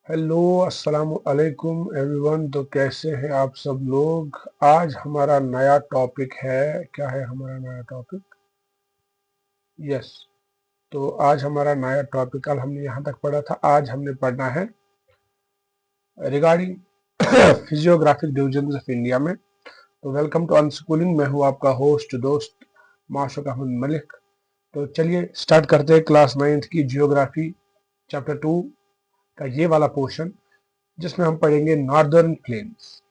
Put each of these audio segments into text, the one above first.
Hello, अस्सलाम वालेकुम everyone. तो कैसे हैं आप सब लोग। आज हमारा नया टॉपिक है। क्या है हमारा नया टॉपिक? यस। तो आज हमारा नया टॉपिक, कल हमने यहाँ तक पढ़ा था, आज हमने पढ़ना है regarding physiographic division of India में। तो वेलकम टू अनस्कूलिंग। मैं हूँ आपका होस्ट दोस्त माशुक अहमद मलिक। तो चलिए स्टार्ट करते हैं क्लास 9th की जियोग्राफी चैप्टर 2 का ये वाला पोर्शन, जिसमें हम पढ़ेंगे नॉर्दर्न प्लेन्स।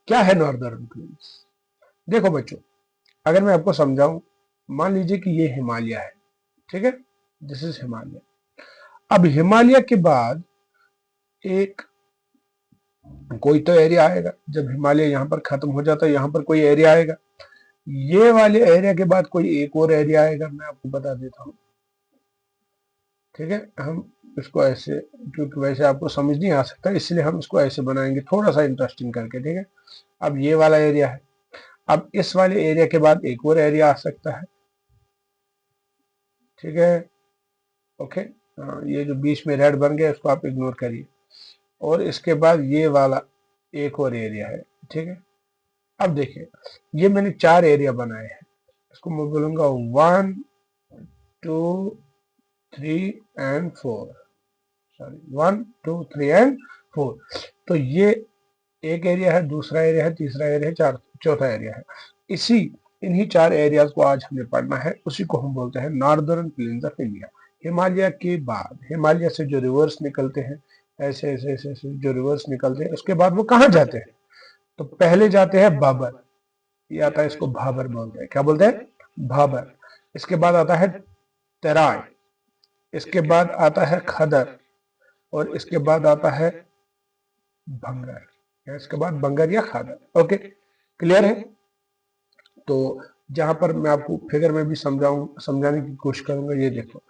क्या है नॉर्दर्न प्लेन्स? देखो बच्चों, अगर मैं आपको समझाऊं, मान लीजिए कि ये हिमालय है, ठीक है, दिस इज हिमालय। अब हिमालय के बाद एक कोई तो एरिया आएगा। जब हिमालय यहाँ पर खत्म हो जाता है, यहाँ पर कोई एरिया आएगा। ये वाले एरिया के बाद कोई एक और एरिया आएगा, मैं आपको बता देता हूँ। ठीक है, हम इसको ऐसे, क्योंकि वैसे आपको समझ नहीं आ सकता, इसलिए हम इसको ऐसे बनाएंगे थोड़ा सा इंटरेस्टिंग करके। ठीक है, अब ये वाला एरिया है। अब इस वाले एरिया के बाद एक और एरिया आ सकता है। ठीक है, ओके। ये जो बीच में रेड बन गया, इसको आप इग्नोर करिए। और इसके बाद ये वाला एक और एरिया है। ठीक है, अब देखिए, ये मैंने 4 एरिया बनाए हैं। इसको मैं बोलूंगा 1 2 3 एंड 4। Sorry, 1 2 3 and 4। तो ये एक एरिया है, दूसरा एरिया है, तीसरा एरिया है, चौथा एरिया है। इसी इन्हीं 4 एरियाज को आज हमें पढ़ना है। उसी को हम बोलते हैं northern plains of India. Himalaya के बाद, हिमालय से जो रिवर्स निकलते हैं, ऐसे ऐसे ऐसे ऐसे जो रिवर्स निकलते हैं, उसके बाद वो कहाँ जाते हैं? तो पहले जाते हैं बाबर। ये आता है, इसको भाबर बोलते हैं। क्या बोलते हैं? भाबर। इसके बाद आता है तराई। इसके बाद आता है खदर। और इसके बाद आता है भंगर, या इसके बाद बंगर या खादर। ओके, क्लियर है? तो जहां पर मैं आपको फिगर में भी समझाने की कोशिश करूंगा। ये देखो,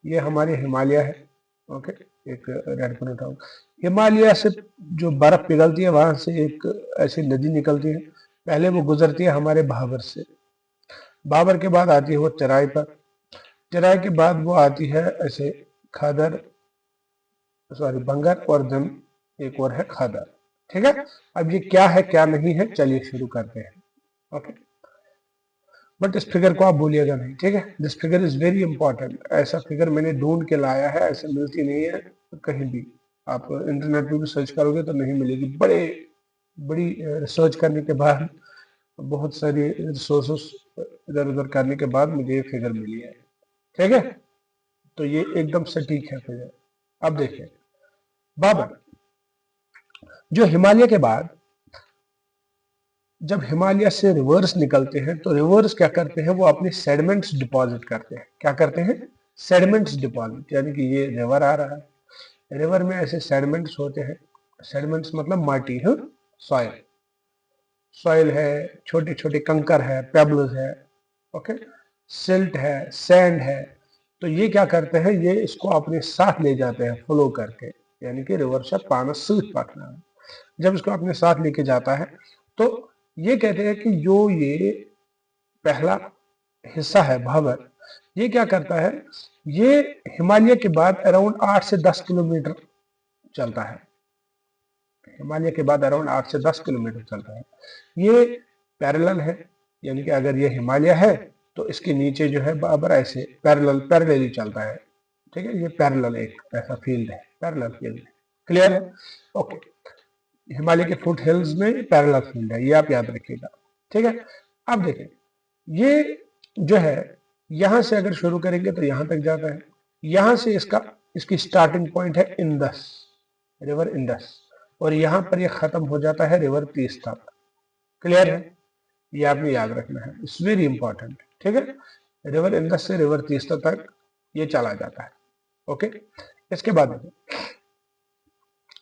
ये हमारे हिमालय है। ओके, एक रेड पर उठाऊं। हिमालय से जो बर्फ पिघलती है, वहां से एक ऐसी नदी निकलती है। पहले वो गुजरती है हमारे भाबर से। भाबर के बाद आती है वो चराई पर। चराई के बाद वो आती है ऐसे खादर, सॉरी बंगर, और देन एक और है खादर। ठीक है, अब ये क्या है क्या नहीं है, चलिए शुरू करते हैं। ओके, बट इस फिगर को आप भूलिएगा नहीं। ठीक है, this figure is very important. ऐसा फिगर मैंने ढूंढ के लाया है, ऐसे मिलती नहीं है कहीं भी। आप इंटरनेट पे भी सर्च करोगे तो नहीं मिलेगी। बड़ी रिसर्च करने के बाद, बहुत सारी रिसोर्सेस इधर उधर करने के बाद मुझे ये फिगर मिली है। ठीक है, तो ये एकदम सटीक है फिगर। अब देखिए, बाबर जो हिमालय के बाद, जब हिमालय से रिवर्स निकलते हैं, तो रिवर्स क्या करते हैं, वो अपने सेडिमेंट्स डिपॉजिट करते हैं। क्या करते हैं? सेडिमेंट्स डिपॉजिट, यानी कि ये रिवर आ रहा है, रिवर में ऐसे सेडिमेंट्स होते हैं। सेडिमेंट्स मतलब माटी है, सॉइल। सॉइल है, छोटे छोटे कंकर है, पेबल्स है, ओके, सिल्ट है, सैंड है। तो ये क्या करते हैं, ये इसको अपने साथ ले जाते हैं फ्लो करके, यानी कि रिवर से पाना सूट पकना है। जब इसको अपने साथ लेके जाता है, तो ये कहते हैं कि जो ये पहला हिस्सा है भाबर, ये क्या करता है, ये हिमालय के बाद अराउंड 8 से 10 किलोमीटर चलता है। हिमालय के बाद अराउंड 8 से 10 किलोमीटर चलता है। ये पैरेलल है, यानी कि अगर ये हिमालय है तो इसके नीचे जो है बाबर ऐसे पैरेलली चलता है। ठीक है, ये पैरेलल एक ऐसा फील्ड है, पैरेलल फील्ड है। क्लियर है? ओके, हिमालय के फुट हिल्स में पैरेलल फील्ड है, ये आप याद रखिएगा। ठीक है, अब देखें, ये जो है, यहां से अगर शुरू करेंगे तो यहां तक जाता है। यहां से इसकी स्टार्टिंग पॉइंट है इंडस, रिवर इंडस। और यहां पर ये खत्म हो जाता है रिवर तीस्ता पर। क्लियर है? ये आपने याद रखना है, इट्स वेरी इंपॉर्टेंट। ठीक है, रिवर इंडस से रिवर तीस्ता तक ये चला जाता है। ओके, इसके बाद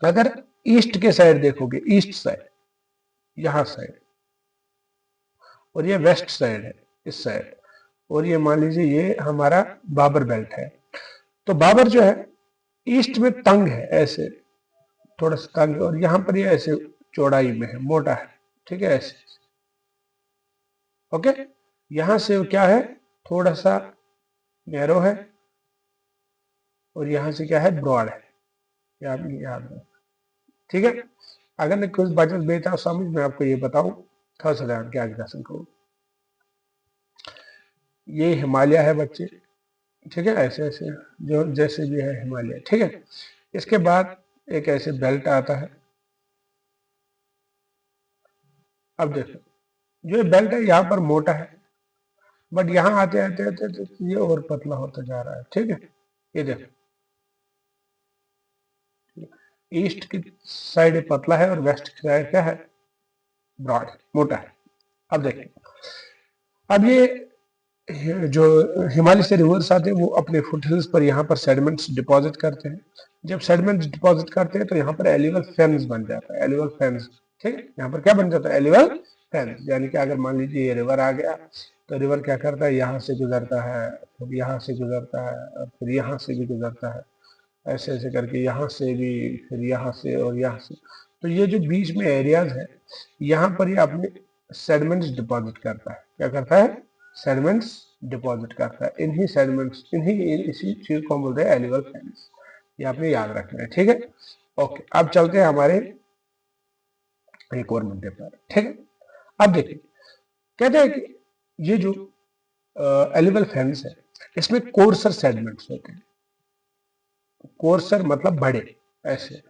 अगर ईस्ट के साइड देखोगे, ईस्ट साइड, यहां साइड, और ये वेस्ट साइड है, इस साइड, और ये मान लीजिए ये हमारा बाबर बेल्ट है। तो बाबर जो है ईस्ट में तंग है, ऐसे थोड़ा सा तंग है, और यहाँ पर ये ऐसे चौड़ाई में है, मोटा है। ठीक है, ऐसे। ओके, यहां से क्या है, थोड़ा सा नैरो है, और यहां से क्या है, ब्रॉड है। ये आप याद रखें, ठीक है। अगर मैं कुछ बचत बेटा समझ मैं आपको ये बताऊं, थोड़ा सा ध्यान के आगे का करूँ। ये हिमालय है बच्चे, ठीक है, ऐसे ऐसे जो जैसे भी है हिमालय, ठीक है। इसके बाद एक ऐसे बेल्ट आता है। अब देखो जो ये बेल्ट है यहाँ पर मोटा है, बट यहाँ आते आते आते तो ये और पतला होता जा रहा है, ठीक है। ये देखो ईस्ट की साइड पतला है और वेस्ट की साइड क्या है, ब्रॉड, मोटा है। अब देखिए, अब ये जो हिमालय से रिवर्स आते हैं वो अपने फुट हिल्स पर यहाँ पर सेडिमेंट्स डिपॉजिट करते हैं। जब सेडिमेंट्स डिपॉजिट करते हैं तो यहाँ पर एलिवल फैंस बन जाता है, एलिवल फैंस, ठीक है। यहाँ पर क्या बन जाता है, एलिवल फैंस। यानी कि अगर मान लीजिए ये रिवर आ गया तो रिवर क्या करता है, यहाँ से गुजरता है, फिर यहाँ से गुजरता है, और फिर यहाँ से भी गुजरता है, ऐसे ऐसे करके यहाँ से भी, फिर यहाँ से और यहाँ से। तो ये जो बीच में एरियाज है यहाँ पर ये अपने सेडिमेंट्स डिपॉजिट करता है। क्या करता है, सेडिमेंट्स डिपॉजिट करता है। इन्हीं सेडिमेंट्स, इसी चीज को हम बोलते हैं एलिवल फैंस। ये आपने याद रखना है, ठीक है। ओके, अब चलते हैं हमारे एक और मुद्दे पर, ठीक है। अब देखिए, कहते हैं कि ये जो एलिवल फैंस है इसमें कोर्सर सेडिमेंट्स होते हैं। कोर्सर मतलब बड़े, ऐसे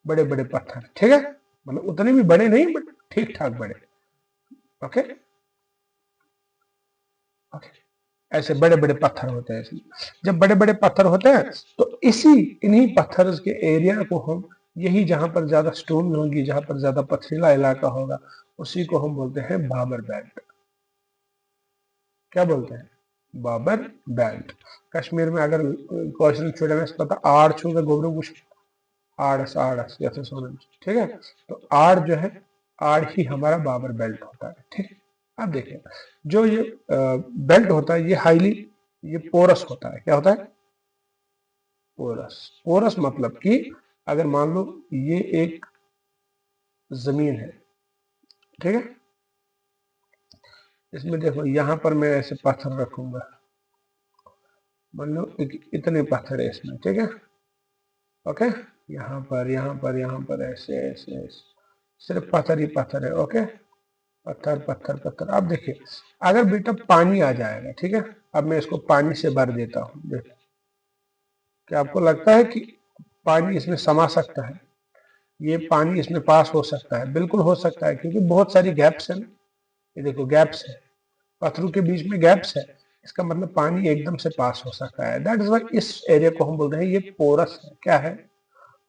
बड़े बड़े पत्थर, ठीक है, मतलब उतने भी बड़े नहीं बट ठीक ठाक बड़े, ओके ओके। ऐसे बड़े बड़े पत्थर होते हैं इसमें। जब बड़े बड़े पत्थर होते हैं तो इन्हीं पत्थर के एरिया को हम, यही जहां पर ज्यादा स्टोन होगी, जहां पर ज्यादा पथरीला इलाका होगा, उसी को हम बोलते हैं बाबर बेल्ट। क्या बोलते हैं, बाबर बेल्ट। कश्मीर में अगर क्वेश्चन छोड़े में पता आड़ छूगा गोबरू कुछ, आड़स आड़स जैसे सोने, ठीक है। तो आड़ जो है, आड़ ही हमारा बाबर बेल्ट होता है, ठीक है। अब देखिए, जो ये बेल्ट होता है ये हाईली, ये पोरस होता है। क्या होता है, पोरस। पोरस मतलब कि अगर मान लो ये एक जमीन है, ठीक है, इसमें देखो यहाँ पर मैं ऐसे पत्थर रखूंगा, मान लो इतने पत्थर है इसमें, ठीक है, ओके। यहाँ पर यहाँ पर यहाँ पर ऐसे ऐसे ऐसे सिर्फ पत्थर ही पत्थर है, ओके, पत्थर पत्थर पत्थर। अब देखिए, अगर बेटा पानी आ जाएगा, ठीक है, अब मैं इसको पानी से भर देता हूँ, देखिए क्या आपको लगता है कि पानी इसमें समा सकता है, ये पानी इसमें पास हो सकता है? बिल्कुल हो सकता है, क्योंकि बहुत सारी गैप्स है ना, ये देखो गैप्स है, पत्थरों के बीच में गैप्स है, इसका मतलब पानी एकदम से पास हो सकता है। दैट इज वाई इस एरिया को हम बोलते हैं ये पोरस है। क्या है,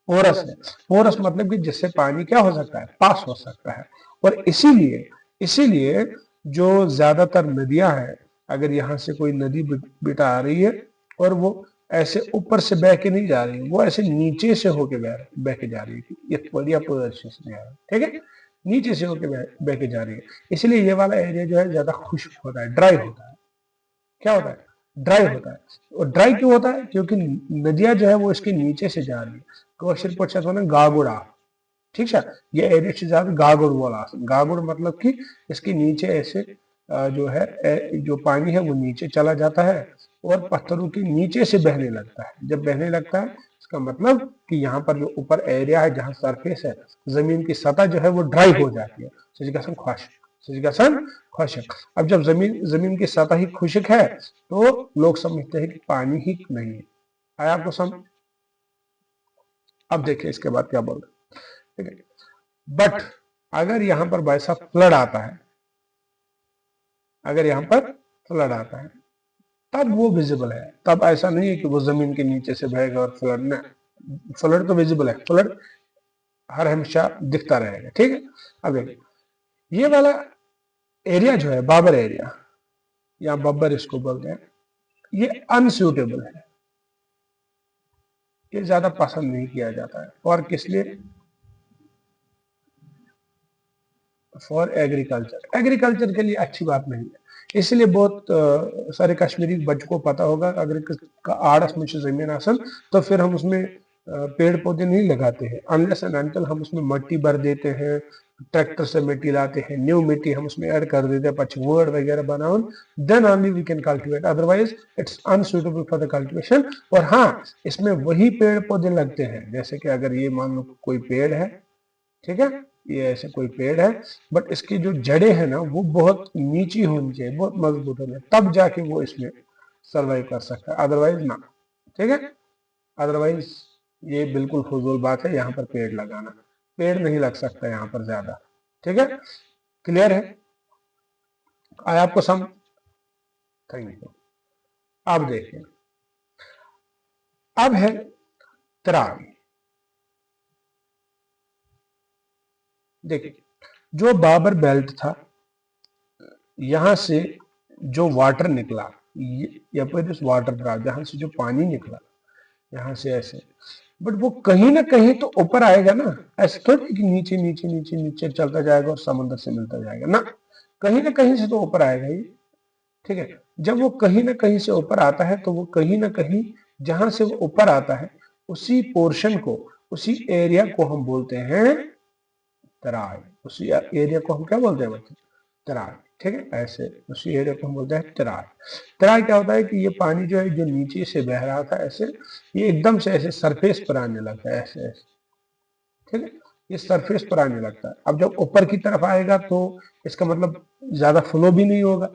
पोरस है। पोरस मतलब कि जिससे पानी क्या हो सकता है, पास हो सकता है। और इसीलिए इसीलिए जो ज्यादातर नदियां हैं, अगर यहाँ से कोई नदी बेटा आ रही है और वो ऐसे ऊपर से बह के नहीं जा रही, वो ऐसे नीचे से होके बह के जा रही है, ये बढ़िया पोजीशन में है, ठीक है, नीचे से होके बह के जा रही है। इसलिए ये वाला एरिया जो है ज्यादा खुश्क होता है, ड्राई होता है। क्या होता है, ड्राई होता है। और ड्राई क्यों होता है, क्योंकि नदियां जो है वो इसके नीचे से जा रही है। क्वेश्चन पूछा था ना गागुड़ा, ठीक है, ये एरिया से ज्यादा गागुड़ बोला, गागुड़ मतलब कि इसके नीचे ऐसे जो है जो पानी है वो नीचे चला जाता है और पत्थरों के नीचे से बहने लगता है। जब बहने लगता है इसका मतलब कि यहाँ पर जो ऊपर एरिया है, जहाँ सरफेस है, जमीन की सतह जो है वो ड्राई हो जाती है, सिचुएशन खुश्क, सिचुएशन खुश्क। अब जब जमीन जमीन की सतह ही खुश्क है तो लोग समझते हैं कि पानी ही नहीं है। आया आपको समझ? अब देखिए इसके बाद क्या बोल रहे, ठीक है। बट अगर यहां पर भाई साहब फ्लड आता है, अगर यहां पर फ्लड आता है तब वो विजिबल है। तब ऐसा नहीं है कि वो जमीन के नीचे से बहेगा और फ्लड ना, फ्लड तो विजिबल है, फ्लड हर हमेशा दिखता रहेगा, ठीक है। अब देखिए, ये वाला एरिया जो है बाबर एरिया या बब्बर इसको बोलते हैं, ये अनसूटेबल है, ये ज्यादा पसंद नहीं किया जाता है। और किस लिए, फॉर एग्रीकल्चर, एग्रीकल्चर के लिए अच्छी बात नहीं है। इसलिए बहुत सारे कश्मीरी बच्चों को पता होगा, अगर का आड़स में जमीन आसन तो फिर हम उसमें पेड़ पौधे नहीं लगाते हैं, अनलेस एंड अनटिल हम उसमें मट्टी भर देते हैं, ट्रैक्टर से मिट्टी लाते हैं, न्यू मिट्टी हम उसमें ऐड कर देते हैं, पच वर्ड वगैरह बनाओ, then only we can cultivate, otherwise it's unsuitable for the cultivation. और हाँ, इसमें वही पेड़ पौधे लगते हैं, जैसे कि अगर ये मान लो कोई पेड़ है, ठीक है, ये ऐसे कोई पेड़ है, बट इसकी जो जड़ें हैं ना वो बहुत नीची होनी चाहिए, बहुत मजबूत होनी चाहिए, तब जाके वो इसमें सर्वाइव कर सकता है, अदरवाइज ना। ठीक है, अदरवाइज ये बिल्कुल फजूल बात है यहाँ पर पेड़ लगाना, पेड़ नहीं लग सकता यहाँ पर ज्यादा। ठीक है, क्लियर है, आया आपको समझ? Thank you. अब देखिए, अब है तराई। देखिए, जो बाबर बेल्ट था, यहां से जो वाटर निकला, इस वाटर ड्रॉप, जहां से जो पानी निकला, यहां से ऐसे, बट वो कहीं ना कहीं तो ऊपर आएगा ना, ऐसे थोड़ी कि नीचे नीचे नीचे नीचे चलता जाएगा और समुद्र से मिलता जाएगा ना, कहीं ना कहीं से तो ऊपर आएगा ही। ठीक है, जब वो कहीं ना कहीं से ऊपर आता है तो वो कहीं ना कहीं जहां से वो ऊपर आता है उसी पोर्शन को, उसी एरिया को हम बोलते हैं तराई। उसी एरिया को हम क्या बोलते हैं बच्चे? तराई। ठीक है, ऐसे उसी एरिया को हम बोलते हैं तराई। तराई क्या होता है कि ये पानी जो है, जो नीचे से बह रहा था ऐसे, ये एकदम से ऐसे सरफेस पर आने लगता है, ऐसे ऐसे। ठीक है, ये सरफेस पर आने लगता है। अब जब ऊपर की तरफ आएगा तो इसका मतलब ज्यादा फ्लो भी नहीं होगा।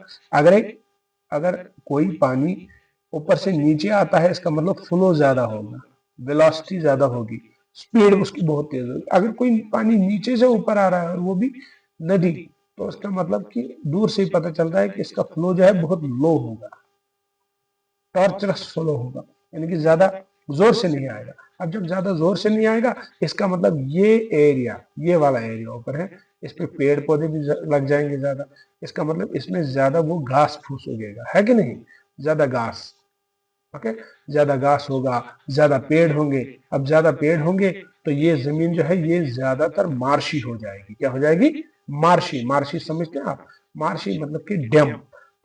अगर कोई पानी ऊपर से नीचे आता है, इसका मतलब फ्लो ज्यादा होगा, वेलोसिटी ज्यादा होगी, स्पीड उसकी बहुत तेज होगी। अगर कोई पानी नीचे से ऊपर आ रहा है और वो भी नदी, तो इसका मतलब कि दूर से ही पता चलता है कि इसका फ्लो जो है बहुत लो होगा, टॉर्चरस फ्लो होगा, यानी कि ज्यादा जोर से नहीं आएगा। अब जब ज्यादा जोर से नहीं आएगा, इसका मतलब ये एरिया, ये वाला एरिया ऊपर है, इस पे पेड़ पौधे भी लग जाएंगे ज्यादा, इसका मतलब इसमें ज्यादा वो घास फूस उगेगा, है कि नहीं? ज्यादा घास, ओके, ज्यादा घास होगा, ज्यादा पेड़ होंगे। अब ज्यादा पेड़ होंगे तो ये जमीन जो है ये ज्यादातर मार्शी हो जाएगी। क्या हो जाएगी? मार्शी। मार्शी समझते हैं आप? मार्शी मतलब कि डैम।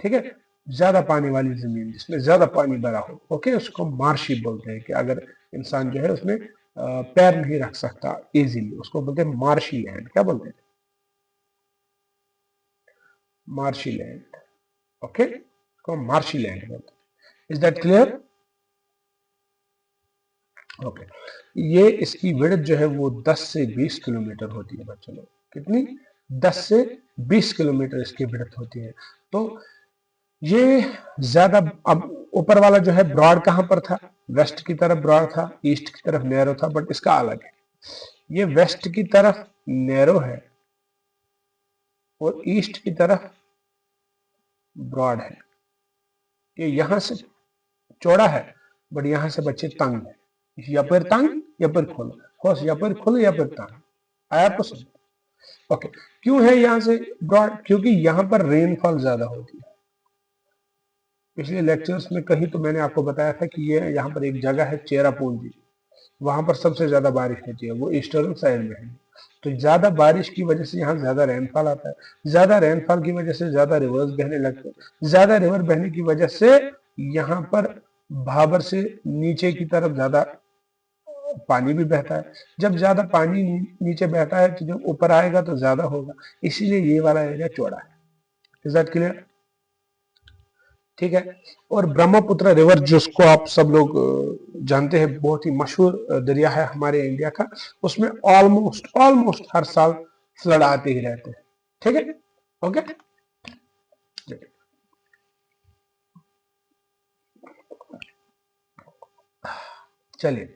ठीक है, ज्यादा पानी वाली जमीन जिसमें ज्यादा पानी भरा हो, ओके, उसको मार्शी बोलते हैं। कि अगर इंसान जो है उसमें पैर नहीं रख सकता इजीली, उसको बोलते हैं मार्शी लैंड। क्या बोलते हैं? Marshy land. ओके, उसको मार्शी लैंड बोलते हैं। Is that clear? ओके, ये इसकी विड्थ जो है वो 10 से 20 किलोमीटर होती है बच्चों लोग। कितनी? 10 से 20 किलोमीटर इसकी विड्थ होती है। तो ये ज्यादा, अब ऊपर वाला जो है ब्रॉड कहां पर था? वेस्ट की तरफ ब्रॉड था, ईस्ट की तरफ नैरो था, बट इसका अलग है। ये वेस्ट की तरफ नैरो है और ईस्ट की तरफ ब्रॉड है। ये यहां से चौड़ा है, बट यहां से बच्चे तंग है। या पर तंग या पर खुल, होश या पर खुल या पर तंग। आया आपको समझ? ओके, क्यों है यहां से ब्रॉड? क्योंकि यहां पर रेनफॉल ज्यादा होती है। पिछले लेक्चर्स में कहीं तो मैंने आपको बताया था कि ये यहाँ पर एक जगह है चेरापूंजी, वहां पर सबसे ज्यादा बारिश होती है, वो ईस्टर्न साइड में है। तो ज्यादा बारिश की वजह से यहाँ ज्यादा रेनफॉल आता है, ज्यादा रेनफॉल की वजह से ज्यादा रिवर्स बहने लगते हैं, ज्यादा रिवर बहने की वजह से यहाँ पर भाबर से नीचे की तरफ ज्यादा पानी भी बहता है। जब ज्यादा पानी नीचे बहता है तो जब ऊपर आएगा तो ज्यादा होगा, इसीलिए ये वाला एरिया चौड़ा है। Is that clear? ठीक है, और ब्रह्मपुत्र रिवर जिसको आप सब लोग जानते हैं, बहुत ही मशहूर दरिया है हमारे इंडिया का, उसमें ऑलमोस्ट ऑलमोस्ट हर साल फ्लड आते ही रहते हैं। ठीक है, ओके, चलिए,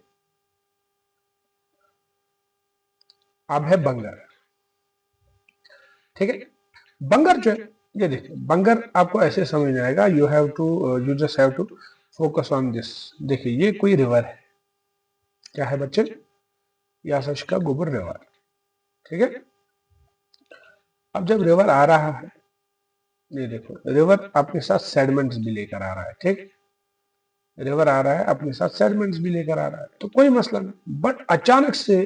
अब है बंगर। ठीक है, बंगर जो है, ये देखिए, बंगर आपको ऐसे समझ आएगा, you just have to focus on this. देखिए, ये कोई रिवर है, क्या है बच्चे? यासश का गोबर रिवर। ठीक है, अब जब रिवर आ रहा है, ये देखो, रिवर अपने साथ सेडमेंट्स भी लेकर आ रहा है। ठीक, रिवर आ रहा है अपने साथ सेडमेंट्स भी लेकर आ रहा है, तो कोई मसला नहीं। बट अचानक से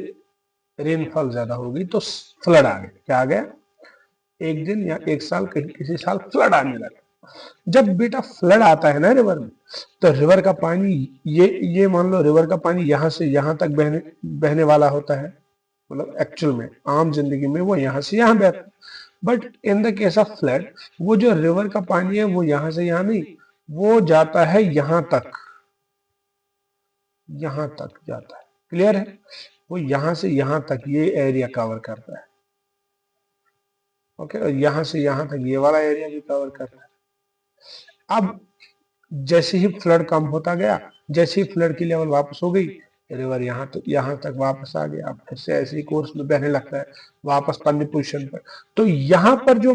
रेनफॉल ज्यादा होगी तो फ्लड आ गया। क्या आ गया? एक दिन या एक साल, कहीं किसी साल फ्लड आने लगा। जब बेटा फ्लड आता है ना रिवर में, तो रिवर का पानी, ये मान लो रिवर का पानी यहां से यहां तक बहने वाला होता है। मतलब एक्चुअल में आम जिंदगी में वो यहाँ से यहाँ बहता है, but in the case of flood वो जो रिवर का पानी है वो यहाँ से यहाँ नहीं, वो जाता है यहाँ तक, यहाँ तक जाता है। क्लियर है? वो यहाँ से यहाँ तक ये एरिया कवर करता है। ओके, और यहाँ से यहाँ तक ये वाला एरिया भी कवर करता है। अब जैसे ही फ्लड कम होता गया, जैसे ही फ्लड की लेवल वापस हो गई, रिवर यहाँ तक वापस आ गया। अब फिर से ऐसे ही कोर्स में बहने लगता है वापस पन्नी पोजिशन पर। तो यहाँ पर जो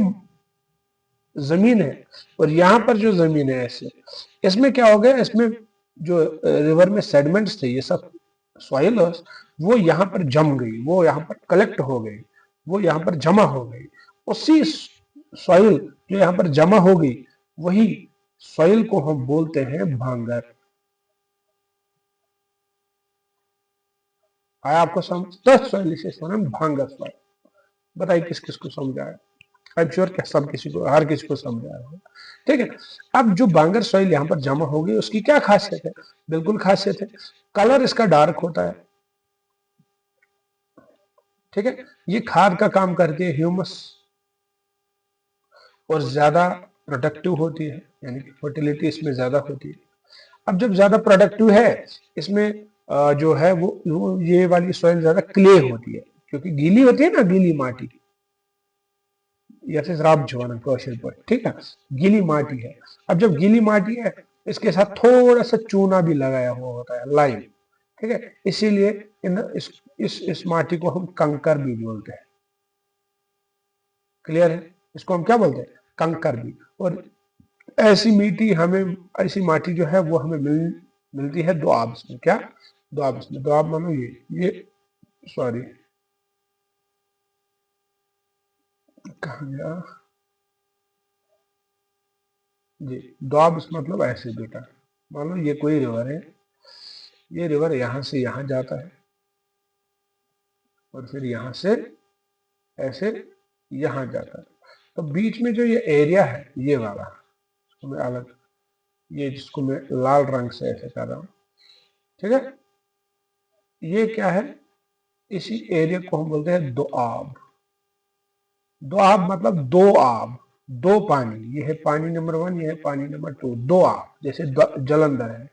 जमीन है और यहाँ पर जो जमीन है ऐसे, इसमें क्या हो गया, इसमें जो रिवर में सेडमेंट्स थे, ये सब सॉइल वो यहाँ पर जम गई, वो यहाँ पर कलेक्ट हो गई, वो यहाँ पर जमा हो गई। उसी सॉइल जो यहाँ पर जमा हो गई, वही सॉइल को हम बोलते हैं भांगर। आया आपको समझ? 10 सॉइल इसे भांगर सॉइल। बताइए किस किस को समझ आया? आई एम श्योर कि सब किसी को, हर किसी को समझ आया होगा। ठीक है, अब जो बांगर सॉइल यहाँ पर जमा हो गई, उसकी क्या खासियत है? बिल्कुल खासियत है, कलर इसका डार्क होता है। ठीक है, ये खाद का काम करती है, ह्यूमस, और ज्यादा प्रोडक्टिव होती है, यानी कि फर्टिलिटी इसमें ज्यादा होती है। अब जब ज्यादा प्रोडक्टिव है इसमें जो है वो ये वाली सॉइल ज्यादा क्ले होती है, क्योंकि गीली होती है ना, गीली माटी, या फिर राब जवाना कौशल पर। ठीक है, गीली माटी है। अब जब गीली माटी है, इसके साथ थोड़ा सा चूना भी लगाया हुआ होता है, लाइम। ठीक है, इसीलिए इस माटी को हम कंकर भी बोलते हैं। क्लियर है? इसको हम क्या बोलते हैं? कंकर भी। और ऐसी माटी जो है वो हमें मिलती है दोआब में। क्या? दोआब में। दोआब मानो ये सॉरी, कहा गया जी, दोआब मतलब ऐसे बेटा, मान लो ये कोई रिवर है, ये रिवर यहां से यहां जाता है और फिर यहां से ऐसे यहां जाता है। तो बीच में जो ये एरिया है, ये वाला, मैं अलग, ये जिसको मैं लाल रंग से ऐसे कर रहा हूं, ठीक है, ये क्या है? इसी एरिया को हम बोलते हैं दोआब। दोआब मतलब दो आब, दो पानी। ये है पानी नंबर 1, ये है पानी नंबर 2, दो आब। जैसे जलंधर है,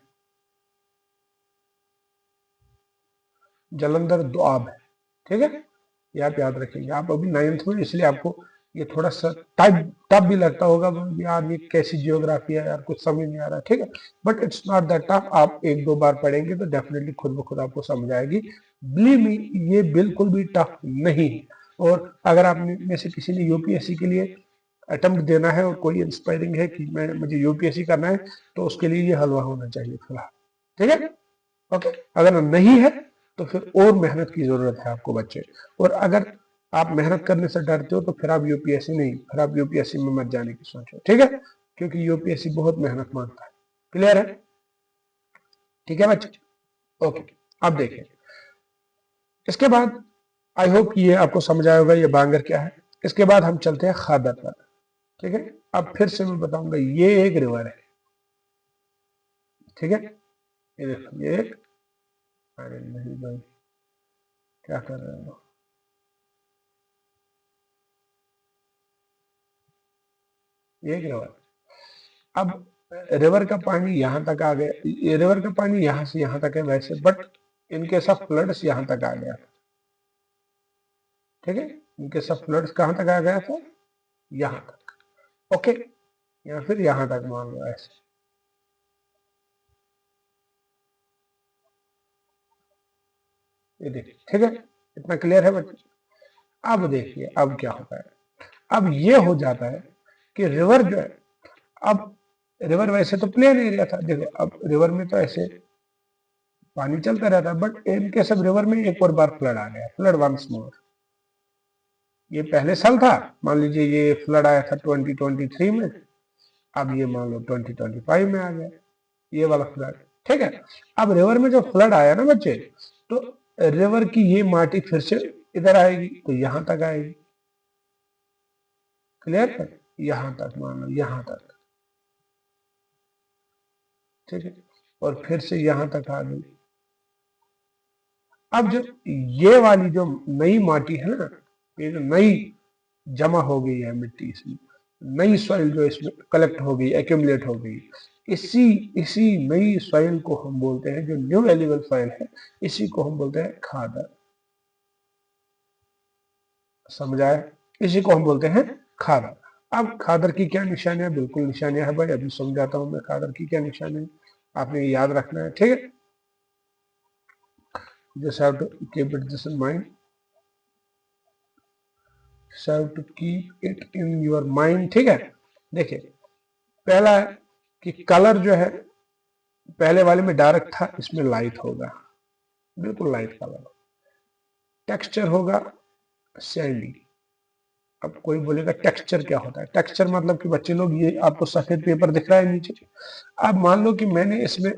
जलंधर दोआब है। ठीक है, ये आप याद रखेंगे। आप अभी 9th में, इसलिए आपको ये थोड़ा सा टफ भी लगता होगा, यार ये कैसी जियोग्राफी है यार, कुछ समझ नहीं आ रहा। ठीक है, but it's not that tough. आप 1-2 बार पढ़ेंगे तो डेफिनेटली खुद ब खुद आपको समझ आएगी। बिलीव मी, ये बिल्कुल भी टफ नहीं है। और अगर आप में से किसी ने यूपीएससी के लिए अटेम्प्ट देना है और कोई इंस्पायरिंग है कि मुझे यूपीएससी करना है, तो उसके लिए ये हलवा होना चाहिए फिलहाल। ठीक है, ओके। अगर नहीं है तो फिर और मेहनत की जरूरत है आपको बच्चे। और अगर आप मेहनत करने से डरते हो तो फिर आप यूपीएससी नहीं, फिर आप यूपीएससी में मत जाने की सोचो। ठीक है, क्योंकि यूपीएससी बहुत मेहनत मांगता है। क्लियर है? ठीक है बच्चे, ओके। अब देखिए, इसके बाद आई होप ये आपको समझ आया होगा ये बांगर क्या है। इसके बाद हम चलते हैं खादर पर। ठीक है, अब फिर से मैं बताऊंगा, ये एक रिवर है। ठीक है, ये देखो, ये एक, अरे नहीं भाई, क्या कर रहे हो? एक रिवर। अब रिवर का पानी यहाँ तक आ गया, ये रिवर का पानी यहाँ से यहाँ तक है वैसे, बट इनके सब फ्लड्स यहाँ तक आ गया। ठीक है, इनके सब फ्लड्स कहाँ तक आ गया था? यहाँ तक। ओके, या फिर यहाँ तक मान लो ऐसे। ये देखिए, ठीक है, इतना क्लियर है बच्चे? अब देखिए, अब क्या होता है? अब ये हो जाता है कि रिवर जो है, अब रिवर वैसे तो प्लेन एरिया था, देखो अब रिवर में तो ऐसे पानी चलता रहता है, बट इनके सब रिवर में एक और बार फ्लड आ गया, फ्लड वंस मोर। ये पहले साल था, मान लीजिए ये फ्लड आया था 2023 में, अब ये मान लो 2025 में आ गया ये वाला फ्लड। ठीक है, अब रिवर में जो फ्लड आया ना बच्चे, तो रिवर की ये माटी फिर से इधर आएगी, तो यहां तक आएगी। क्लियर है? यहां तक मान लो, यहां तक। ठीक है, और फिर से यहां तक आ गई। अब जो ये वाली जो नई माटी है ना, ये जो नई जमा हो गई है मिट्टी, इसमें नई सॉइल जो इसमें कलेक्ट हो गई, एक्यूमुलेट हो गई, इसी इसी नई सॉइल को हम बोलते हैं, जो न्यू एलिबल सॉइल है, इसी को हम बोलते हैं खादर। समझाया? इसी को हम बोलते हैं खादर। अब खादर की क्या निशानियां? बिल्कुल निशानियां है भाई, अभी समझाता हूं मैं खादर की क्या निशानी है, आपने याद रखना है, ठीक है? Just have to keep it this in mind, have to keep it in your mind, ठीक है? देखिए, पहला है कि कलर जो है पहले वाले में डार्क था, इसमें लाइट होगा, बिल्कुल लाइट कलर। टेक्सचर होगा सैंडी। अब कोई बोलेगा टेक्सचर क्या होता है? टेक्सचर मतलब कि बच्चे लोग, ये आपको सफेद पेपर दिख रहा है नीचे, अब मान लो कि मैंने इसमें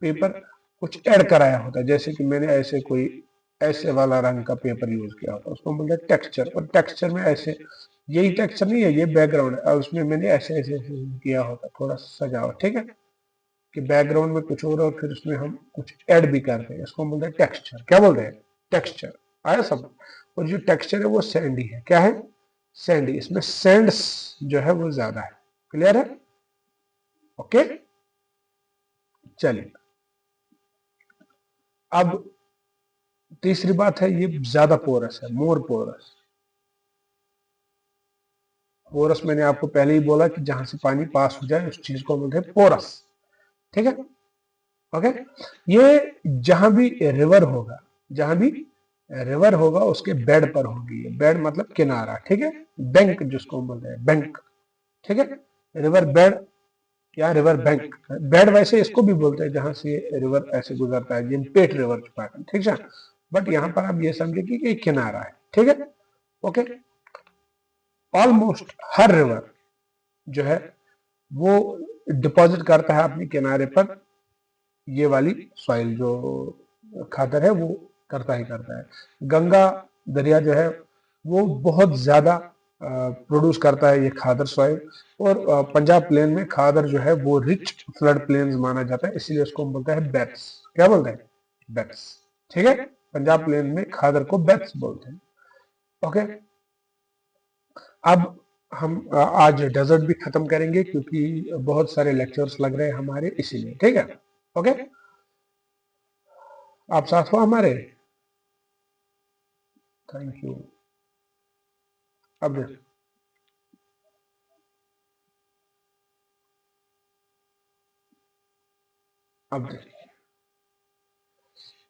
पेपर कुछ ऐड कराया होता है, जैसे कि मैंने ऐसे कोई ऐसे वाला रंग का पेपर यूज किया होता है, उसको बोलते हैं टेक्सचर। और टेक्सचर में ऐसे, यही टेक्सचर नहीं है, ये बैकग्राउंड है, और उसमें मैंने ऐसे ऐसे ऐसे किया होता है, थोड़ा सजावट, ठीक है? कि बैकग्राउंड में कुछ और फिर उसमें हम कुछ ऐड भी करते हैं, इसको हम बोलते हैं टेक्सचर। क्या बोलते हैं? टेक्सचर। आया सब? और जो टेक्सचर है वो सैंडी है। क्या है? सैंडी। इसमें सैंड्स जो है वो ज्यादा है। क्लियर है? ओके, चलिए। अब तीसरी बात है, ये ज्यादा पोरस है, मोर पोरस। पोरस मैंने आपको पहले ही बोला कि जहां से पानी पास हो जाए उस चीज को बोलते हैं पोरस, ठीक है? ओके, ये जहां भी रिवर होगा, जहां भी रिवर होगा उसके बेड पर होगी, बेड मतलब किनारा, ठीक है? बैंक जिसको हम बोलते हैं, बैंक, ठीक है? रिवर बेड या रिवर बैंक। बेड वैसे इसको भी बोलते हैं जहां से रिवर ऐसे गुजरता है, जिनपेट रिवर चुका है, ठीक है? बट यहाँ पर आप ये समझे कि एक किनारा है, ठीक है? ओके, ऑलमोस्ट हर रिवर जो है वो डिपॉजिट करता है अपने किनारे पर ये वाली सॉइल, जो खादर है वो करता ही करता है। गंगा दरिया जो है वो बहुत ज्यादा प्रोड्यूस करता है ये खादर सॉइल। और पंजाब प्लेन में खादर जो है वो रिच फ्लड प्लेन माना जाता है, इसलिए उसको हम बोलते हैं बेट्स। क्या बोलते हैं? बेट्स, ठीक है? पंजाब प्लेन में खादर को बेट्स बोलते हैं। ओके, अब हम आज डेजर्ट भी खत्म करेंगे, क्योंकि बहुत सारे लेक्चर्स लग रहे हैं हमारे, इसीलिए, ठीक है? ओके, आप साथ हो हमारे? Thank you. अब अब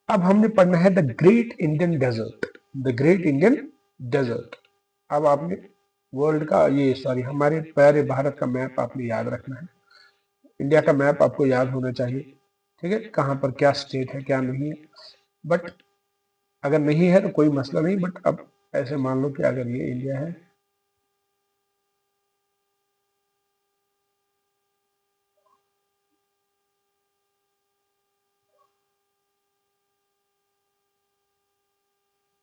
अब हमने पढ़ना है the Great Indian Desert, the Great Indian Desert. अब आपने वर्ल्ड का, ये सॉरी, हमारे प्यारे भारत का मैप आपने याद रखना है। इंडिया का मैप आपको याद होना चाहिए, ठीक है? कहाँ पर क्या स्टेट है, क्या नहीं है। बट अगर नहीं है तो कोई मसला नहीं, बट अब ऐसे मान लो कि अगर ये इंडिया है,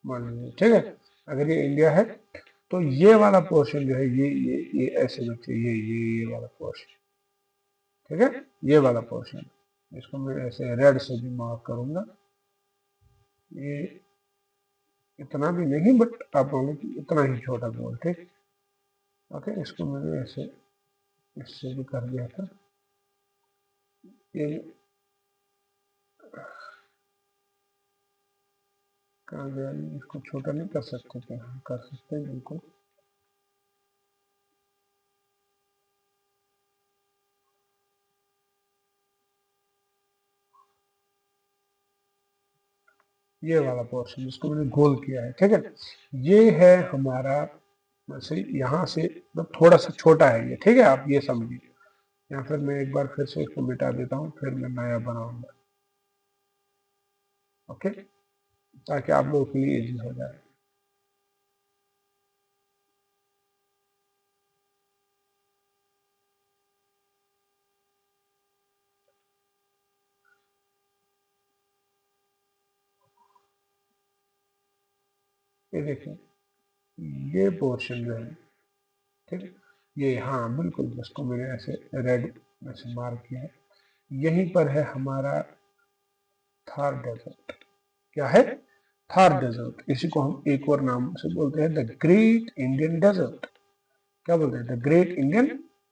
मान लीजिए, ठीक है? अगर ये इंडिया है तो ये वाला पोर्शन जो है, ये ऐसे बच्चे, ये वाला पोर्शन, ठीक है? ये वाला पोर्शन, इसको मैं ऐसे रेड से भी मार्क करूंगा। ये इतना भी नहीं, बट आप बोलो कि इतना ही छोटा गोल, ठीक? ओके, इसको मैंने ऐसे इससे भी कर दिया था। ये कहाँ गया? इसको छोटा नहीं कर सकते क्या? कर सकते हैं बिल्कुल। ये वाला पोर्शन जिसको मैंने गोल किया है, ठीक है? ये है हमारा, वैसे यहाँ से मतलब थोड़ा सा छोटा है ये, ठीक है? आप ये समझिए। या फिर मैं एक बार फिर से इसको मिटा देता हूँ, फिर मैं नया बनाऊंगा, ओके? ताकि आप लोगों के लिए इजी हो जाए। ये देखिए, ये पोर्शन जो है, ठीक है? ये, हाँ बिल्कुल, जिसको मैंने ऐसे रेड ऐसे मार्क किया है, यहीं पर है हमारा थार डेजर्ट। क्या है? थार डेजर्ट, इसी को हम एक और नाम से बोलते हैं द ग्रेट इंडियन डेजर्ट। क्या बोलते हैं? The Great Indian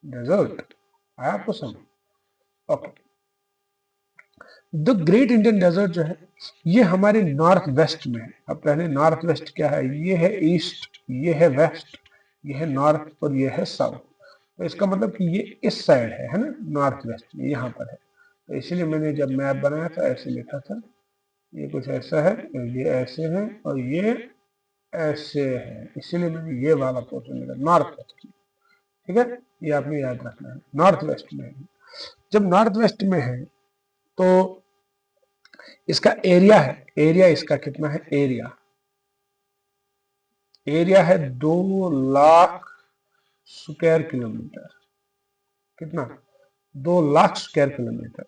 Desert. आया आपको समझ? Okay, the Great Indian Desert जो है ये हमारे नॉर्थ वेस्ट में है। अब पहले नॉर्थ वेस्ट क्या है? ये है ईस्ट, ये है वेस्ट, ये है नॉर्थ और ये है साउथ। तो इसका मतलब कि ये इस साइड है ना, नॉर्थ वेस्ट में यहाँ पर है। तो इसलिए मैंने जब मैप बनाया था ऐसे लिखा था, ये कुछ ऐसा है, ये ऐसे है और ये ऐसे है, इसीलिए मैंने ये वाला पोर्शन लिखा नॉर्थ वेस्ट। ठीक है, ये आपने याद रखना है, नॉर्थ वेस्ट में है। जब नॉर्थ वेस्ट में है तो इसका एरिया है, एरिया इसका कितना है? एरिया है 2 लाख स्क्वायर किलोमीटर। कितना? 2 लाख स्क्वायर किलोमीटर।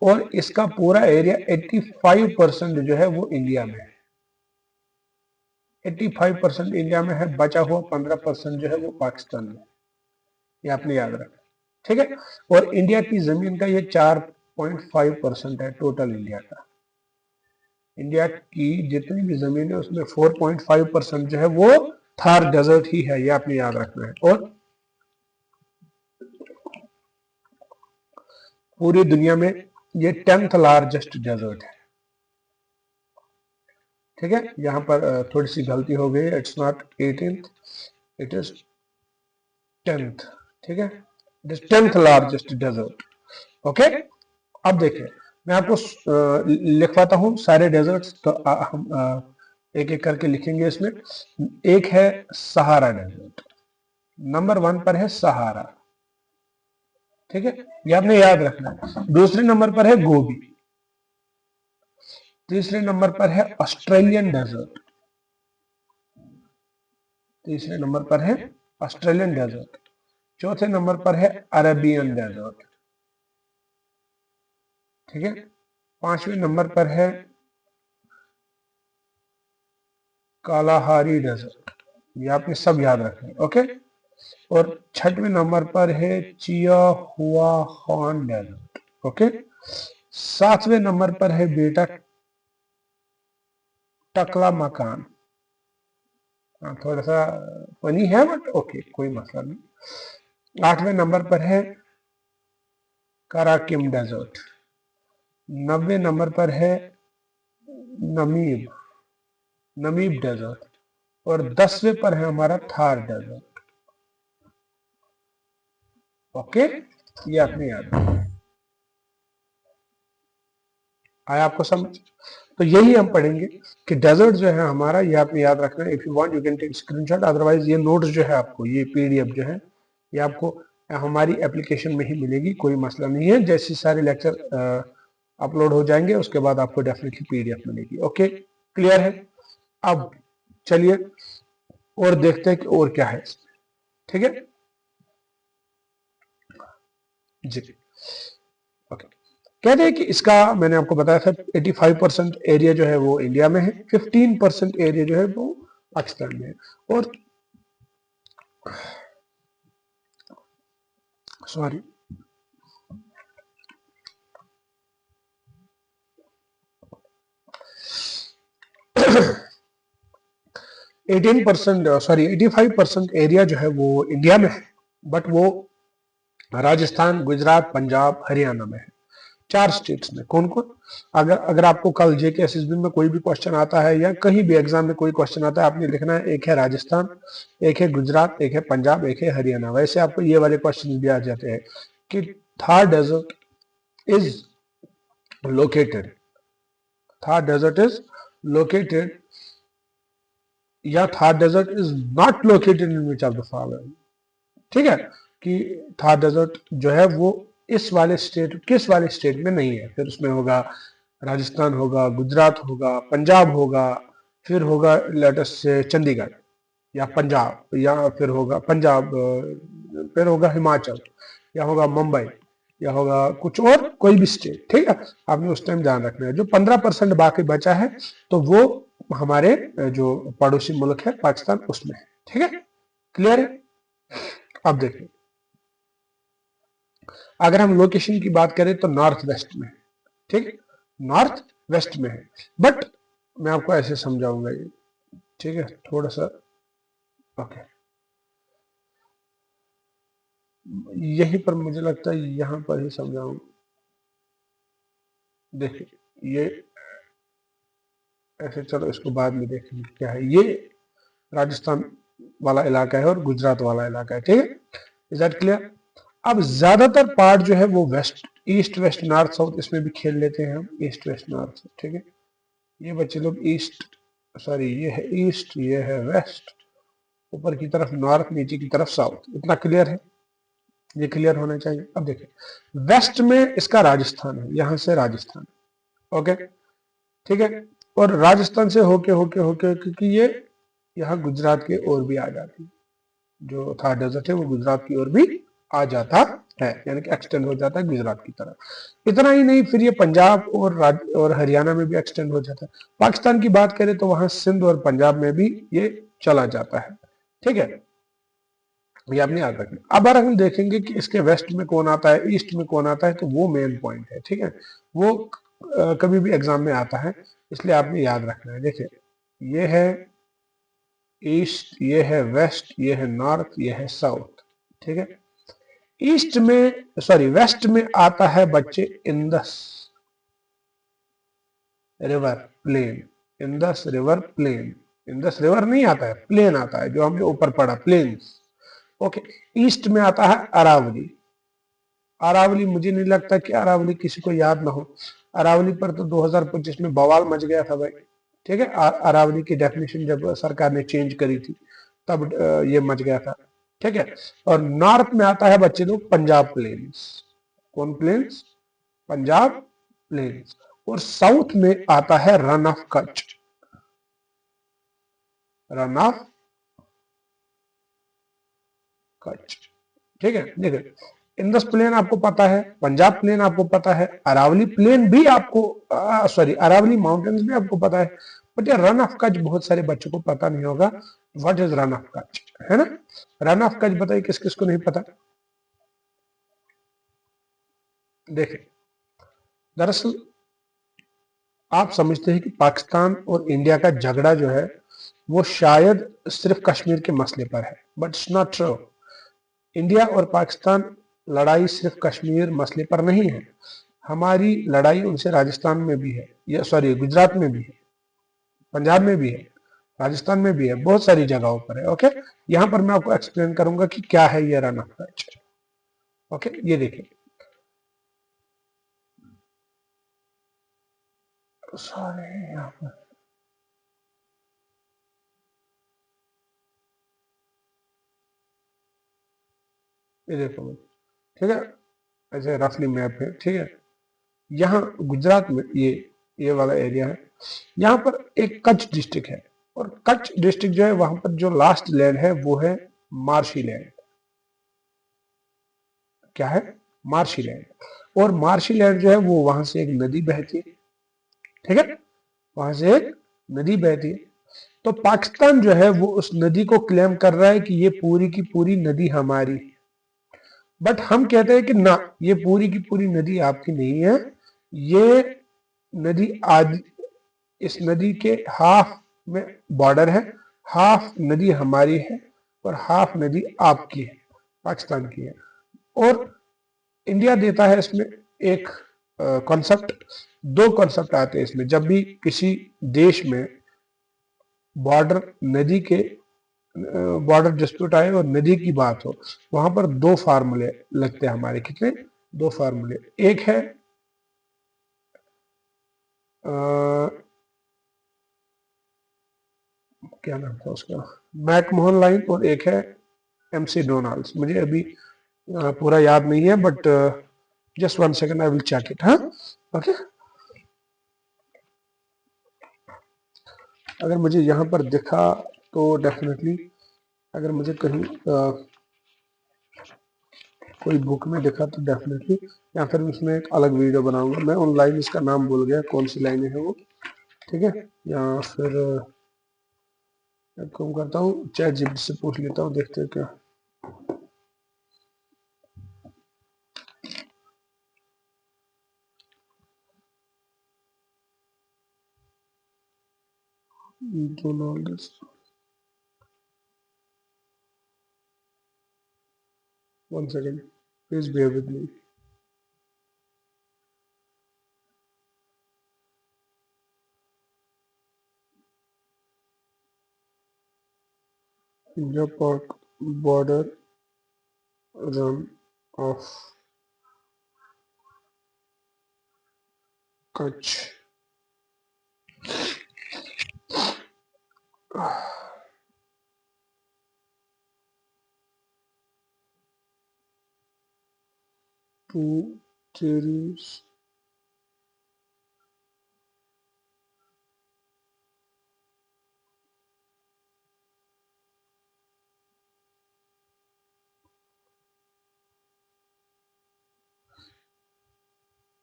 और इसका पूरा एरिया 85% जो है वो इंडिया में है। 85% इंडिया में है, बचा हुआ 15% जो है वो पाकिस्तान में। ये आपने याद रखना, ठीक है। और इंडिया की जमीन का ये 4.5% है टोटल इंडिया का। इंडिया की जितनी भी जमीन है उसमें 4.5% जो है वो थार डेजर्ट ही है, ये आपने याद रखना है। और पूरी दुनिया में ये 10th लार्जेस्ट डेजर्ट है। ठीक है, यहाँ पर थोड़ी सी गलती हो गई, it's not 18th, it is 10th। ठीक है, it is 10th largest desert. Okay, अब देखिए मैं आपको लिखवाता हूँ सारे डेजर्ट्स, तो हम एक एक करके लिखेंगे इसमें। एक है सहारा डेजर्ट, नंबर 1 पर है सहारा। ठीक है, ये आपने याद रखना है। दूसरे नंबर पर है गोबी। तीसरे नंबर पर है ऑस्ट्रेलियन डेजर्ट। तीसरे नंबर पर है ऑस्ट्रेलियन डेजर्ट। चौथे नंबर पर है अरेबियन डेजर्ट। ठीक है, पांचवें नंबर पर है कालाहारी डेजर्ट। ये आपने सब याद रखना है। ओके, और छठवें नंबर पर है चिया हुआ हॉर्न डेजर्ट। ओके, सातवें नंबर पर है बेटा टकला मकान। थोड़ा सा फनी है बट ओके, कोई मसला नहीं। आठवें नंबर पर है कराकिम डेजर्ट। 90वें नंबर पर है नमीब, नमीब डेजर्ट। और 10वें पर है हमारा थार डेजर्ट। ओके, ये आपने याद रखना। आया आपको समझ? तो यही हम पढ़ेंगे कि डेजर्ट जो है हमारा, ये आपने याद रखना है। If you want you can take screenshot, otherwise ये नोट्स जो है आपको, ये पीडीएफ जो है ये आपको हमारी एप्लीकेशन में ही मिलेगी, कोई मसला नहीं है। जैसे सारे लेक्चर अपलोड हो जाएंगे उसके बाद आपको डेफिनेटली पीडीएफ मिलेगी। ओके, क्लियर है? अब चलिए और देखते हैं कि और क्या है इसमें। ठीक है जी, ओके। कहते हैं कि इसका मैंने आपको बताया था 85% एरिया जो है वो इंडिया में है, 15% एरिया जो है वो पाकिस्तान में है। और सॉरी 85% एरिया जो है वो इंडिया में है, बट वो राजस्थान, गुजरात, पंजाब, हरियाणा में है। 4 स्टेट्स में। कौन कौन? अगर आपको कल जेके एसएसबी में कोई भी क्वेश्चन आता है या कहीं भी एग्जाम में कोई क्वेश्चन आता है, आपने लिखना है एक है राजस्थान, एक है गुजरात, एक है पंजाब, एक है हरियाणा। वैसे आपको ये वाले क्वेश्चन भी आ जाते हैं कि Thar desert is located, Thar desert is located या Thar desert is not located in which of the following. ठीक है, कि थार डेजर्ट जो है वो इस वाले स्टेट, किस वाले स्टेट में नहीं है। फिर उसमें होगा राजस्थान, होगा गुजरात, होगा पंजाब, होगा फिर होगा लेटेस्ट से चंडीगढ़ या पंजाब, या फिर होगा पंजाब, फिर होगा हिमाचल, या होगा मुंबई, या होगा कुछ और कोई भी स्टेट। ठीक है, आपने उस टाइम ध्यान रखना है। जो 15% बाकी बचा है तो वो हमारे जो पड़ोसी मुल्क है पाकिस्तान, उसमें है। ठीक है, क्लियर है? अब देखिए, अगर हम लोकेशन की बात करें तो नॉर्थ वेस्ट में है। ठीक है, नॉर्थ वेस्ट में है। बट मैं आपको ऐसे समझाऊंगा ये, ठीक है, थोड़ा सा। ओके, यहीं पर मुझे लगता है यहाँ पर ही समझाऊंगा। देखिए ये ऐसे, चलो इसको बाद में देखेंगे क्या है। ये राजस्थान वाला इलाका है और गुजरात वाला इलाका है, ठीक है, इज दैट क्लियर। अब ज्यादातर पार्ट जो है वो west, east west north south, इसमें भी खेल लेते हैं हम, ईस्ट वेस्ट नॉर्थ, ठीक है। ये बच्चे लोग ईस्ट, सॉरी ये है ईस्ट, ये है वेस्ट, ऊपर की तरफ नॉर्थ, नीचे की तरफ साउथ। इतना क्लियर है, ये क्लियर होना चाहिए। अब देखिए वेस्ट में इसका राजस्थान है, यहां से राजस्थान, ओके, ठीक है। और राजस्थान से होके होके होके, क्योंकि ये यहाँ गुजरात के ओर भी आ जाती है, जो थार डेजर्ट है वो गुजरात की ओर भी आ जाता है, यानी कि एक्सटेंड हो जाता है गुजरात की तरफ। इतना ही नहीं, फिर ये पंजाब और हरियाणा में भी एक्सटेंड हो जाता है। पाकिस्तान की बात करें तो वहां सिंध और पंजाब में भी ये चला जाता है, ठीक है, ये आपने याद रखना। अब अगर हम देखेंगे कि इसके वेस्ट में कौन आता है, ईस्ट में कौन आता है, तो वो मेन पॉइंट है, ठीक है, वो कभी भी एग्जाम में आता है, इसलिए आपने याद रखना है। देखिए ये है ईस्ट, ये है वेस्ट, ये है नॉर्थ, ये है साउथ, ठीक है। ईस्ट में, सॉरी वेस्ट में आता है बच्चे Indus river plain, Indus river plain, Indus river नहीं आता है, प्लेन आता है, जो हमने ऊपर पढ़ा प्लेन्स, ओके। ईस्ट में आता है अरावली, अरावली मुझे नहीं लगता कि अरावली किसी को याद ना हो। अरावली पर तो 2025 में बवाल मच गया था भाई, ठीक है। अरावली की डेफिनेशन जब सरकार ने चेंज करी थी तब ये मच गया था, ठीक है। और नॉर्थ में आता है बच्चे लोग पंजाब प्लेन्स, कौन प्लेन्स, पंजाब प्लेन्स। और साउथ में आता है run of Kutch, run of Kutch, ठीक है। देखिए इंडस प्लेन आपको पता है, पंजाब प्लेन आपको पता है, अरावली प्लेन भी आपको, सॉरी अरावली माउंटेन्स भी आपको पता है, बट ये रन ऑफ कच्छ बहुत सारे बच्चों को पता नहीं होगा। What is run of Kutch, है ना। रन ऑफ कच्छ बताइए किस किस को नहीं पता। देखिए दरअसल आप समझते हैं कि पाकिस्तान और इंडिया का झगड़ा जो है वो शायद सिर्फ कश्मीर के मसले पर है, but it's not true. India और पाकिस्तान लड़ाई सिर्फ कश्मीर मसले पर नहीं है, हमारी लड़ाई उनसे राजस्थान में भी है, या सॉरी गुजरात में भी है, पंजाब में भी है, राजस्थान में भी है, बहुत सारी जगहों पर है, ओके। यहाँ पर मैं आपको एक्सप्लेन करूंगा कि क्या है ये रन ऑफ कच्छ, ओके। ये देखिए सारे यहाँ पर, ये देखो, ठीक है, ऐसे रफली मैप है, ठीक है। यहाँ गुजरात में ये वाला एरिया है, यहाँ पर एक कच्छ डिस्ट्रिक्ट है, और कच्छ डिस्ट्रिक्ट जो है वहां पर जो लास्ट लैंड है वो है मार्शी लैंड, क्या है, मार्शी लैंड। और मार्शी लैंड जो है वो वहां से एक नदी बहती है, ठीक है, वहां से एक नदी बहती है। तो पाकिस्तान जो है वो उस नदी को क्लेम कर रहा है कि ये पूरी की पूरी नदी हमारी, बट हम कहते हैं कि ना, ये पूरी की पूरी नदी आपकी नहीं है, ये नदी आदि, इस नदी के हाफ में बॉर्डर है, हाफ नदी हमारी है और हाफ नदी आपकी है, पाकिस्तान की है। और इंडिया देता है इसमें एक कॉन्सेप्ट, दो कॉन्सेप्ट आते हैं इसमें, जब भी किसी देश में बॉर्डर नदी के बॉर्डर डिस्प्यूट आए और नदी की बात हो, वहां पर दो फार्मूले लगते हैं हमारे, कितने, दो फार्मूले। एक है क्या नाम था उसका, मैकमोहन लाइन, और एक है एमसी डोनाल्ड्स, मुझे अभी पूरा याद नहीं है, but just one second I will check it, हाँ, ओके। अगर मुझे यहाँ पर दिखा तो डेफिनेटली, अगर मुझे कहीं कोई बुक में दिखा तो डेफिनेटली, या फिर उसमें एक अलग वीडियो बनाऊंगा। मैं उन लाइन इसका नाम भूल गया कौन सी लाइनें हैं वो, ठीक है। या फिर काम करता हूँ, चैट जीपीटी से पूछ लेता हूँ, देखते हैं क्या। doing all this. One second, please bear with me. India Pak border run of Kutch. Two theories.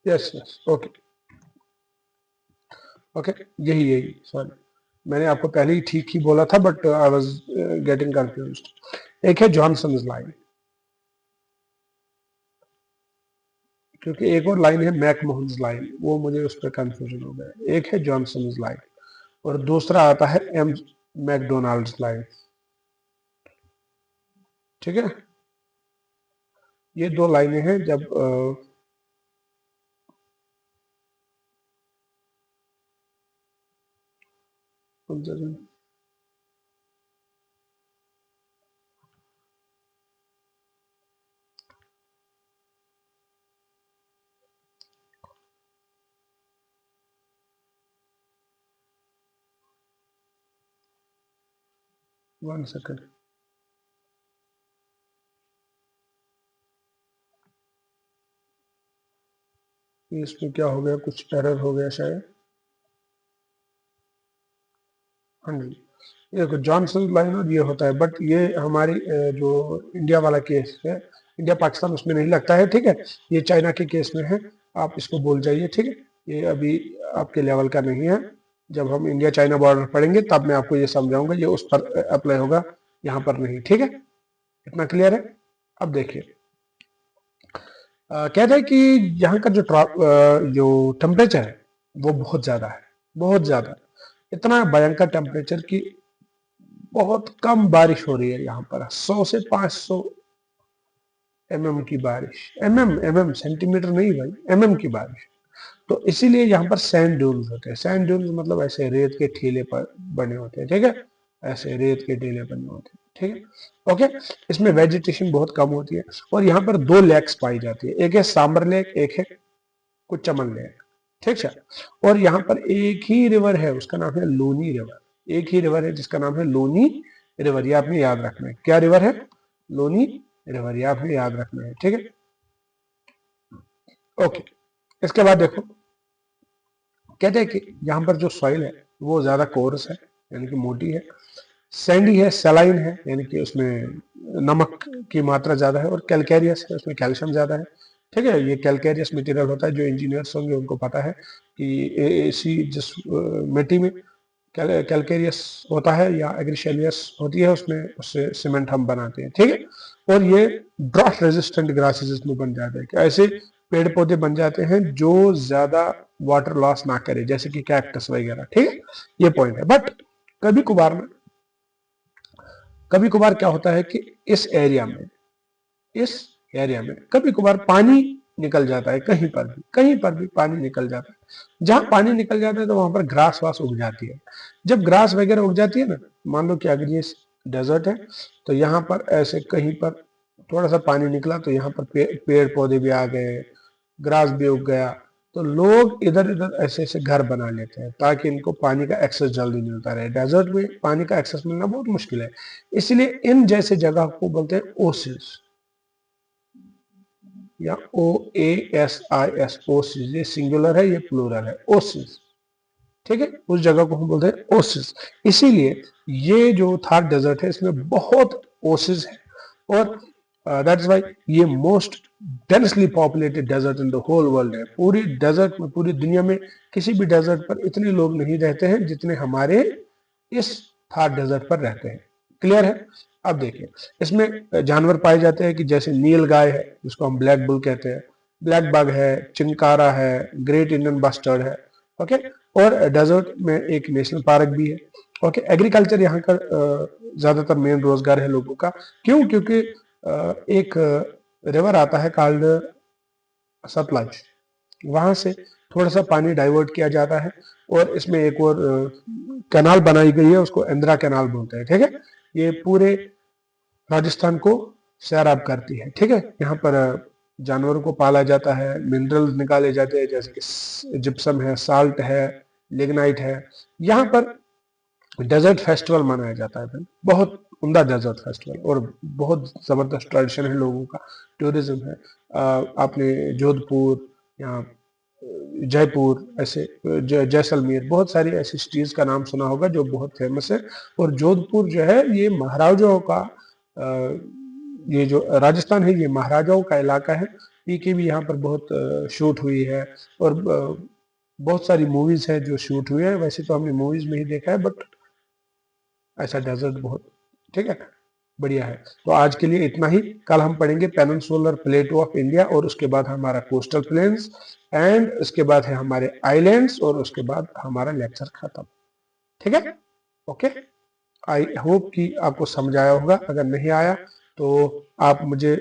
Yes yes okay okay यही यही सॉरी मैंने आपको पहले ही ठीक ही बोला था but I was getting confused. एक है जॉनसन्स लाइन, क्योंकि एक और लाइन है मैकमोहन्स लाइन, वो मुझे उस पर कंफ्यूजन हो गया। एक है जॉनसन्स लाइन और दूसरा आता है एम मैकडोनाल्ड्स लाइन। ठीक है, ये दो लाइनें हैं। जब वन सेकंड, इसमें क्या हो गया, कुछ एरर हो गया शायद। हाँ जी, ये देखो जॉनसन लाइन और ये होता है, बट ये हमारी जो इंडिया वाला केस है, इंडिया पाकिस्तान, उसमें नहीं लगता है। ठीक है, ये चाइना के केस में है, आप इसको भूल जाइए। ठीक है, ये अभी आपके लेवल का नहीं है। जब हम इंडिया चाइना बॉर्डर पढ़ेंगे तब मैं आपको ये समझाऊंगा, ये उस पर अप्लाई होगा, यहाँ पर नहीं। ठीक है, इतना क्लियर है। अब देखिए, कहते हैं कि यहाँ का जो टेम्परेचर है वो बहुत ज्यादा है, बहुत ज्यादा, इतना भयंकर टेम्परेचर की बहुत कम बारिश हो रही है यहाँ पर। 100 से 500 mm की बारिश, mm सेंटीमीटर नहीं भाई, mm की बारिश। तो इसीलिए यहाँ पर सैंड ड्यून्स होते हैं। सैंड ड्यून्स मतलब ऐसे रेत के टीले पर बने होते हैं। ठीक है, ऐसे रेत के टीले बने होते हैं। ठीक है, ओके। इसमें वेजिटेशन बहुत कम होती है और यहाँ पर दो लेक्स पाई जाती है, एक है सांबर लेक, एक है कुचमन लेक। ठीक है, और यहाँ पर एक ही रिवर है, उसका नाम है लूनी रिवर। एक ही रिवर है जिसका नाम है लूनी रिवर, ये आपने याद रखना है। क्या रिवर है? लूनी रिवर, ये आपने याद रखना है। ठीक है, ओके। इसके बाद देखो, कहते हैं कि यहाँ पर जो सॉइल है वो ज्यादा कोरस है, यानी कि मोटी है, सैंडी है, सलाइन है, यानी कि उसमें नमक की मात्रा ज्यादा है, और कैलकेरियस है, उसमें कैल्शियम ज्यादा है। ठीक है, ये कैलकेरियस मटेरियल होता है, जो इंजीनियर्स होंगे उनको पता है कि ऐसी जिस मिट्टी में कैलकेरियस होता है या एग्रीशेलियस होती है, उसमें उससे सीमेंट हम बनाते हैं। ठीक है, और ये ड्रॉट रेजिस्टेंट ग्रासेस इसमें बन जाते हैं, कि ऐसे पेड़ पौधे बन जाते हैं जो ज्यादा वाटर लॉस ना करे, जैसे कि कैक्टस वगैरह। ठीक है, ये पॉइंट है। बट कभी कभार में, कभी कभार क्या होता है कि इस एरिया में कभी कभार पानी निकल जाता है, कहीं पर भी पानी निकल जाता है। जहां पानी निकल जाता है तो वहां पर ग्रास वास उग जाती है। जब ग्रास वगैरह उग जाती है ना, मान लो कि अगर ये डेजर्ट है तो यहाँ पर ऐसे कहीं पर थोड़ा सा पानी निकला तो यहाँ पर पेड़ पौधे भी आ गए, ग्रास भी उग गया, तो लोग इधर इधर ऐसे ऐसे घर बना लेते हैं ताकि इनको पानी का एक्सेस जल्दी मिलता रहे। डेजर्ट में पानी का एक्सेस मिलना बहुत मुश्किल है, इसलिए इन जैसे जगह को बोलते हैं ओसिस, या OASIS, ओसिस। ये सिंगुलर है, ये प्लूरल है, ओसिस। ठीक है, उस जगह को हम बोलते हैं ओसिस। इसीलिए ये जो थार डेजर्ट है इसमें बहुत ओसिस है, और दैट्स वाई ये most densely populated desert in the whole world है। पूरी डेजर्ट में, पूरी दुनिया में किसी भी डेजर्ट पर इतने लोग नहीं रहते हैं जितने हमारे इस थार डेजर्ट पर रहते हैं। क्लियर है? अब देखिए, इसमें जानवर पाए जाते हैं कि जैसे नील गाय है, जिसको हम ब्लैक बुल कहते हैं, ब्लैक बग है, चिंकारा है, ग्रेट इंडियन बस्टर्ड है। ओके, और डेजर्ट में एक नेशनल पार्क भी है, ओके, एग्रीकल्चर यहाँ का ज्यादातर मेन रोजगार है लोगों का। क्यों? क्योंकि एक रिवर आता है कॉल्ड सतलज, वहां से थोड़ा सा पानी डाइवर्ट किया जाता है और इसमें एक और कैनाल बनाई गई है, उसको इंदिरा कैनाल बोलते हैं। ठीक है, ये पूरे राजस्थान को सैराब करती है। ठीक है, यहाँ पर जानवरों को पाला जाता है, मिनरल्स निकाले जाते हैं जैसे कि जिप्सम है, साल्ट है, लिग्नाइट है। यहाँ पर डेजर्ट फेस्टिवल मनाया जाता है भाई, बहुत उम्दा डेजर्ट फेस्टिवल, और बहुत जबरदस्त ट्रेडिशन है लोगों का, टूरिज्म है। आपने जोधपुर या जयपुर ऐसे जैसलमेर, बहुत सारी ऐसी सिटीज का नाम सुना होगा जो बहुत फेमस है। और जोधपुर जो है ये महाराजाओं का ये जो राजस्थान है ये महाराजाओं का इलाका है। की भी यहाँ पर बहुत शूट हुई है, और बहुत सारी मूवीज है जो शूट हुई है। वैसे तो हमने मूवीज में ही देखा है, बट ऐसा डेजर्ट बहुत, ठीक है, बढ़िया है। तो आज के लिए इतना ही। कल हम पढ़ेंगे पेनिनसुलर प्लेटो ऑफ इंडिया, और उसके बाद हमारा कोस्टल प्लेन्स, एंड उसके बाद है हमारे आइलैंड्स, और उसके बाद हमारा लेक्चर खत्म। ठीक है, ओके। आई होप कि आपको समझ आया होगा। अगर नहीं आया तो आप मुझे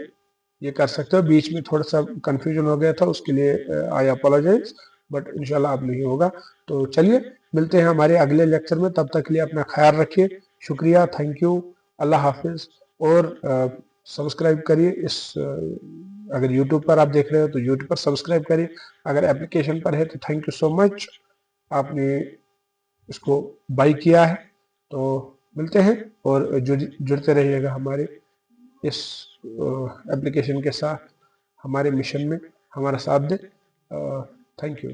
ये कर सकते हो। बीच में थोड़ा सा कंफ्यूजन हो गया था, उसके लिए आई अपोलोजाइज, बट इंशाल्लाह अब नहीं होगा। तो चलिए मिलते हैं हमारे अगले लेक्चर में, तब तक के लिए अपना ख्याल रखिए। शुक्रिया, थैंक यू, अल्लाह हाफिज। और सब्सक्राइब करिए इस अगर यूट्यूब पर आप देख रहे हो तो यूट्यूब पर सब्सक्राइब करिए, अगर एप्लीकेशन पर है तो थैंक यू सो मच, आपने इसको बाई किया है। तो मिलते हैं, और जुड़ते रहिएगा हमारे इस एप्लीकेशन के साथ, हमारे मिशन में हमारा साथ दे। Thank you.